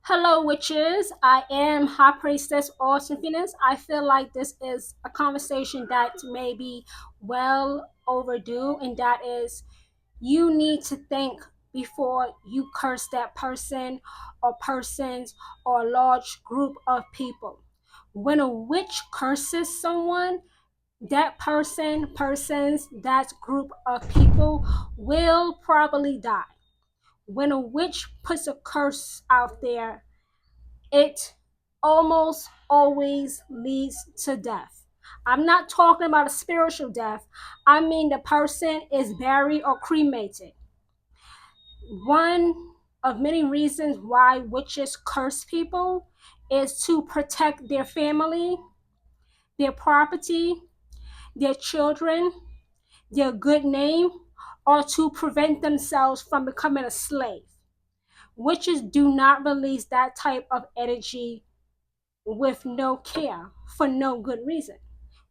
Hello, witches. I am High Priestess Austin Phoenix. I feel like this is a conversation that may be well overdue, and that is you need to think before you curse that person or persons or a large group of people. When a witch curses someone, that persons, that group of people will probably die. When a witch puts a curse out there, it almost always leads to death. I'm not talking about a spiritual death. I mean, the person is buried or cremated. One of many reasons why witches curse people is to protect their family, their property, their children, their good name, or to prevent themselves from becoming a slave. Witches do not release that type of energy with no care for no good reason.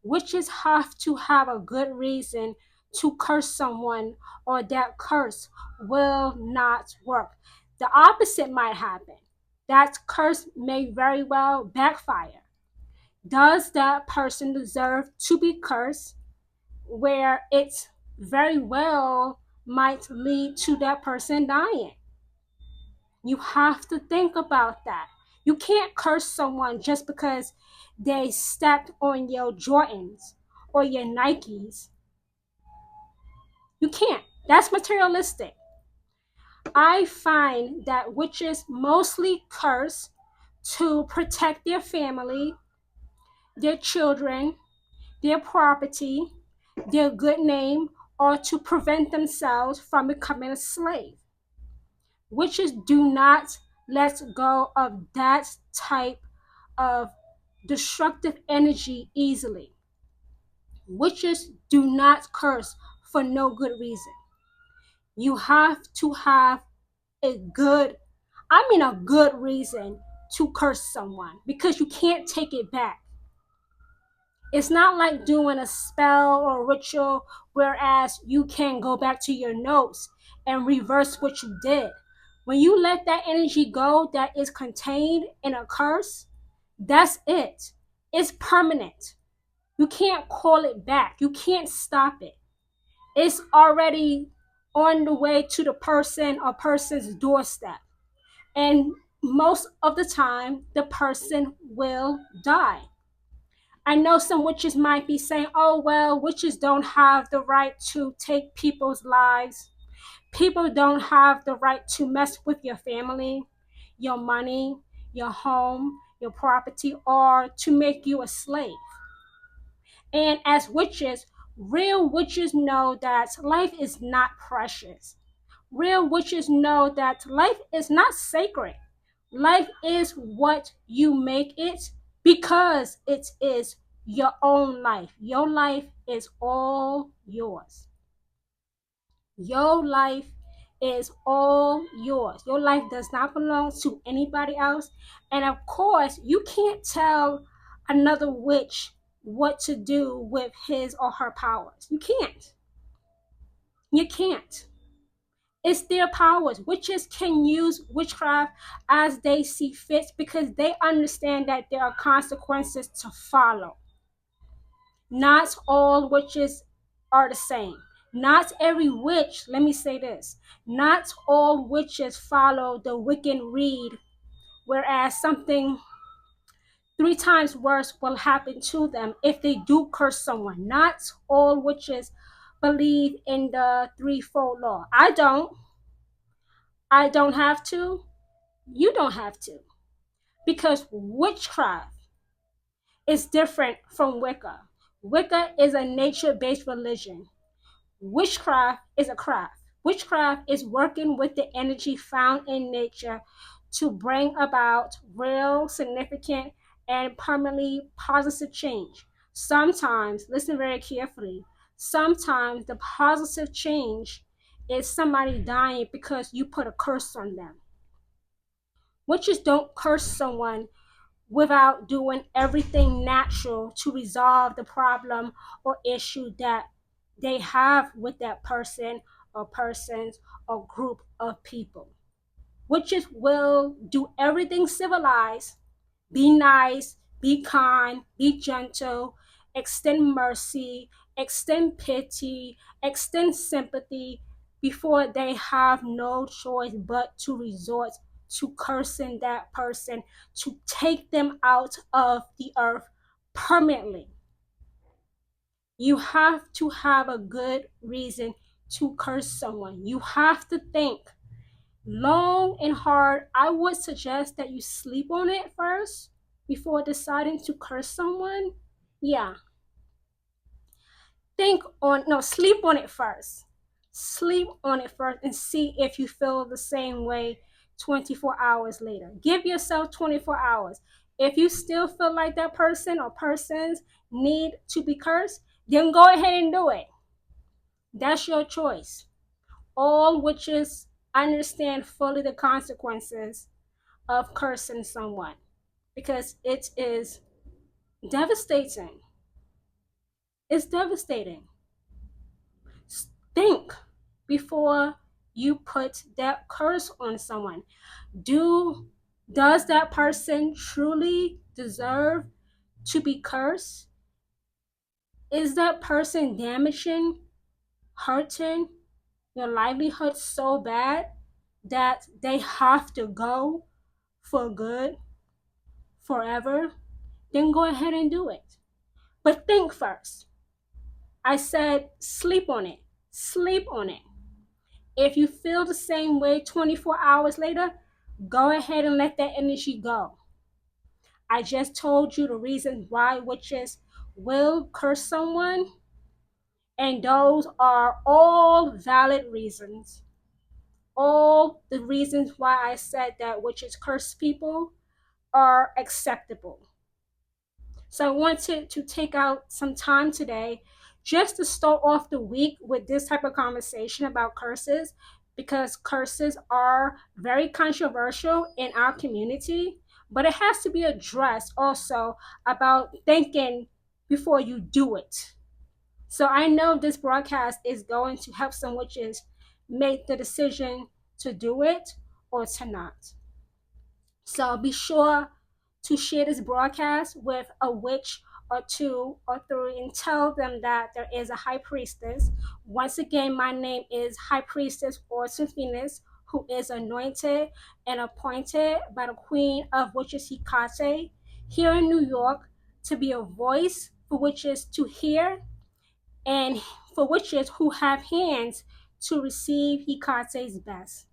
Witches have to have a good reason to curse someone, or that curse will not work. The opposite might happen. That curse may very well backfire. Does that person deserve to be cursed? Where it very well might lead to that person dying. You have to think about that. You can't curse someone just because they stepped on your Jordans or your Nikes. You can't. That's materialistic. I find that witches mostly curse to protect their family, their children, their property, their good name, or to prevent themselves from becoming a slave. Witches do not let go of that type of destructive energy easily. Witches do not curse for no good reason. You have to have a good, a good reason to curse someone because you can't take it back. It's not like doing a spell or ritual, whereas you can go back to your notes and reverse what you did. When you let that energy go that is contained in a curse, that's it. It's permanent. You can't call it back. You can't stop it. It's already on the way to the person or person's doorstep. And most of the time, the person will die. I know some witches might be saying, oh, well, witches don't have the right to take people's lives. People don't have the right to mess with your family, your money, your home, your property, or to make you a slave. And as witches, real witches know that life is not precious. Real witches know that life is not sacred. Life is what you make it because it is your own life. Your life is all yours. Your life is all yours. Your life does not belong to anybody else. And of course, you can't tell another witch what to do with his or her powers. You can't. You can't. It's their powers. Witches can use witchcraft as they see fit because they understand that there are consequences to follow. Not all witches are the same. Not every witch, let me say this, not all witches follow the Wiccan Rede, whereas something three times worse will happen to them if they do curse someone. Not all witches believe in the threefold law. I don't. I don't have to. You don't have to. Because witchcraft is different from Wicca. Wicca is a nature based religion. Witchcraft is a craft. Witchcraft is working with the energy found in nature to bring about real, significant, and permanently positive change. Sometimes, listen very carefully, sometimes the positive change is somebody dying because you put a curse on them. Witches don't curse someone without doing everything natural to resolve the problem or issue that they have with that person or persons or group of people. Witches will do everything civilized, be nice, be kind, be gentle, extend mercy, extend pity, extend sympathy before they have no choice but to resort to cursing that person to take them out of the earth permanently. You have to have a good reason to curse someone. You have to think long and hard. I would suggest that you sleep on it first before deciding to curse someone. Yeah, think on, no, sleep on it first. Sleep on it first and see if you feel the same way 24 hours later. Give yourself 24 hours. If you still feel like that person or persons need to be cursed, then go ahead and do it. That's your choice. All witches understand fully the consequences of cursing someone because it is devastating. It's devastating. Think before you put that curse on someone. Does that person truly deserve to be cursed? Is that person damaging, hurting your livelihood so bad that they have to go for good forever? Then go ahead and do it. But think first. I said sleep on it. Sleep on it. If you feel the same way 24 hours later, go ahead and let that energy go. I just told you the reason why witches will curse someone, and those are all valid reasons. All the reasons why I said that witches curse people are acceptable. So I wanted to take out some time today just to start off the week with this type of conversation about curses, because curses are very controversial in our community, but it has to be addressed also about thinking before you do it. So I know this broadcast is going to help some witches make the decision to do it or to not. So be sure to share this broadcast with a witch or two or three and tell them that there is a high priestess. Once again, my name is High Priestess Orson Phoenix, who is anointed and appointed by the Queen of Witches Hecate here in New York to be a voice for witches to hear and for witches who have hands to receive Hecate's best.